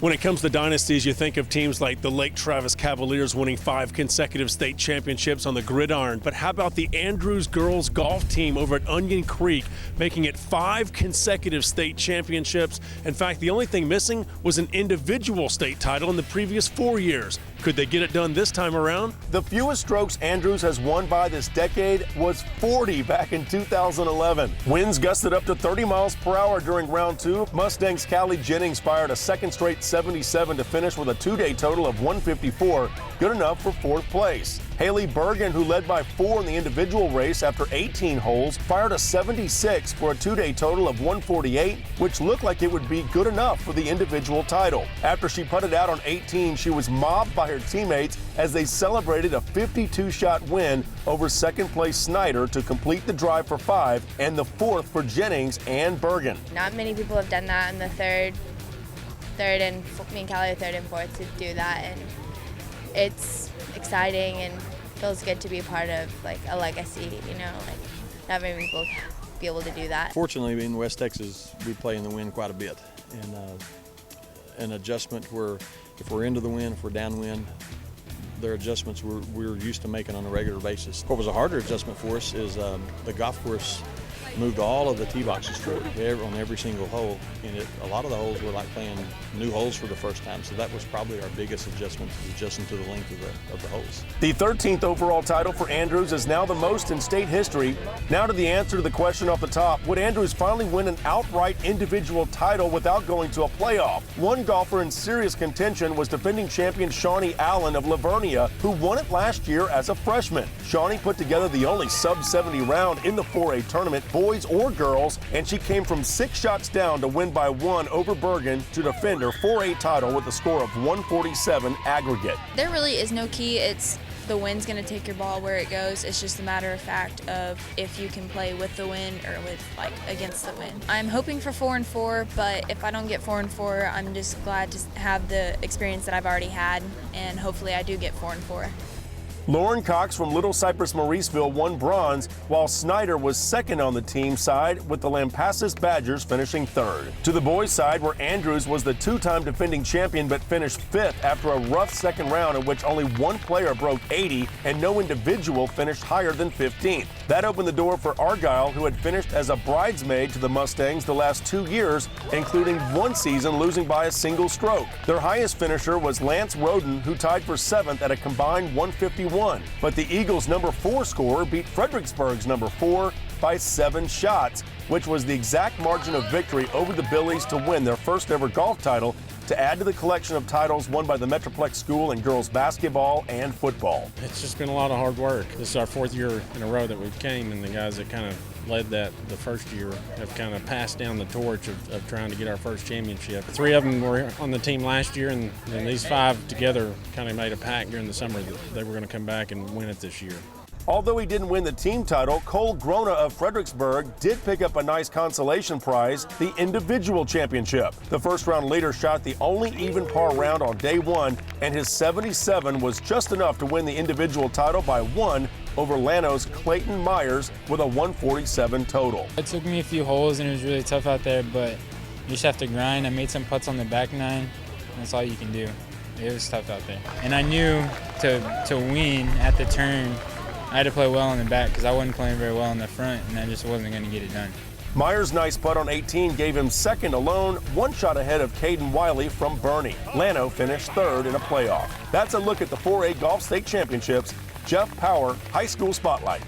When it comes to dynasties, you think of teams like the Lake Travis Cavaliers winning 5 consecutive state championships on the gridiron. But how about the Andrews girls golf team over at Onion Creek, making it 5 consecutive state championships? In fact, the only thing missing was an individual state title in the previous 4 years. Could they get it done this time around? The fewest strokes Andrews has won by this decade was 40 back in 2011. Winds gusted up to 30 miles per hour during round 2. Mustangs' Callie Jennings fired a second straight 77 to finish with a 2-day total of 154, good enough for 4th place. Haley Bergen, who led by 4 in the individual race after 18 holes, fired a 76 for a 2-day total of 148, which looked like it would be good enough for the individual title. After she putted out on 18, she was mobbed by her teammates as they celebrated a 52-shot win over second-place Snyder to complete the drive for 5 and the 4th for Jennings and Bergen. Not many people have done that in the third and me and Callie are 3rd and 4th to do that, and it's exciting and feels good to be part of like a legacy, you know, like not many people be able to do that. Fortunately, in West Texas, we play in the wind quite a bit, and an adjustment where if we're into the wind, if we're downwind, there are adjustments we're used to making on a regular basis. What was a harder adjustment for us is the golf course moved all of the tee boxes through on every single hole, and a lot of the holes were like playing new holes for the first time, so that was probably our biggest adjustment, adjusting to the length of the holes. The 13th overall title for Andrews is now the most in state history. Now to the answer to the question off the top, would Andrews finally win an outright individual title without going to a playoff? One golfer in serious contention was defending champion Shawnee Allen of Lavernia, who won it last year as a freshman. Shawnee put together the only sub-70 round in the 4A tournament, boys or girls, and she came from 6 shots down to win by 1 over Bergen to defend her 4A title with a score of 147 aggregate. There really is no key. It's the wind's going to take your ball where it goes. It's just a matter of fact of if you can play with the wind or with against the wind. I'm hoping for 4 and 4, but if I don't get 4 and 4, I'm just glad to have the experience that I've already had, and hopefully I do get 4 and 4. Lauren Cox from Little Cypress Mauriceville won bronze, while Snyder was second on the team side, with the Lampasas Badgers finishing 3rd. To the boys' side, where Andrews was the 2-time defending champion but finished 5th after a rough second round in which only one player broke 80 and no individual finished higher than 15th. That opened the door for Argyle, who had finished as a bridesmaid to the Mustangs the last 2 years, including one season losing by a single stroke. Their highest finisher was Lance Roden, who tied for 7th at a combined 151. But the Eagles' number 4 scorer beat Fredericksburg's number 4 by 7 shots, which was the exact margin of victory over the Billies to win their first ever golf title, to add to the collection of titles won by the Metroplex School in girls basketball and football. It's just been a lot of hard work. This is our 4th year in a row that we've came, and the guys that kind of led that the first year have kind of passed down the torch of trying to get our first championship. 3 of them were on the team last year, and these 5 together kind of made a pact during the summer that they were going to come back and win it this year. Although he didn't win the team title, Cole Grona of Fredericksburg did pick up a nice consolation prize, the individual championship. The first-round leader shot the only even par round on day 1, and his 77 was just enough to win the individual title by 1 over Llano's Clayton Myers with a 147 total. It took me a few holes, and it was really tough out there, but you just have to grind. I made some putts on the back 9, and that's all you can do. It was tough out there. And I knew to win at the turn, I had to play well on the back because I wasn't playing very well on the front, and I just wasn't going to get it done. Myers' nice putt on 18 gave him second alone, 1 shot ahead of Caden Wiley from Bernie. Llano finished 3rd in a playoff. That's a look at the 4A Golf State Championships. Jeff Power, High School Spotlight.